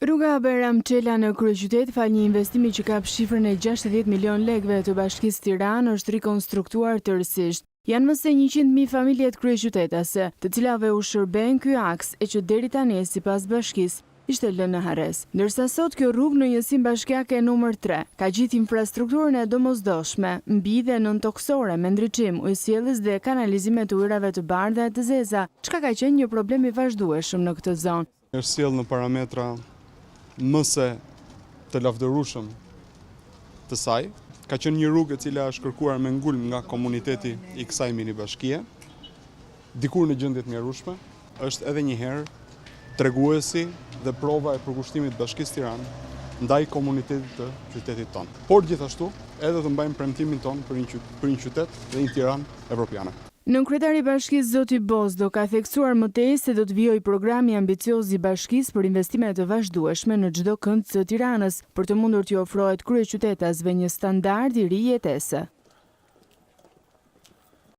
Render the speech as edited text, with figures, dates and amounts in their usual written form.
Rruga Bayram Çela në kryeqytet fal një investimi që kap shifrën e 60 milion lekëve të Bashkisë Tiranë është rikonstruktuar tërësisht. Janë më se 100.000 familjet kryeqytetase, të cilave u shërben ky aks e që deri tani sipas bashkisë ishte lënë në harres. Ndërsa sot kjo rrugë në njësim bashkiake numër 3 ka gjithë infrastrukturën e domosdoshme, mbi dhe nëntoksore me ndriçim, ujësjellës dhe kanalizime të ujërave të bardha e të zeza, çka ka qenë një problem i vazhdueshëm në këtë zonë. Është sjellë në parametra mëse të lavdërueshëm të saj. Ka qenë një rrugë e cila është kërkuar me ngulm nga komuniteti i kësaj mini bashkie, dikur në gjendje të mjerueshme, është edhe një herë treguesi dhe prova e përkushtimit të Bashkisë Tiranë ndaj komunitetit të qytetit tonë. Por gjithashtu edhe të mbajmë premtimin tonë për një qytet dhe një Tiranë evropiane. Nënkryetari i Bashkisë Zoti Bozdo ka theksuar më tej se do të vijojë programi ambicioz i Bashkisë për investime të vazhdueshme në çdo kënd të Tiranës për të mundur t'i ofrohet kryeqytetasve një standard i ri jetese.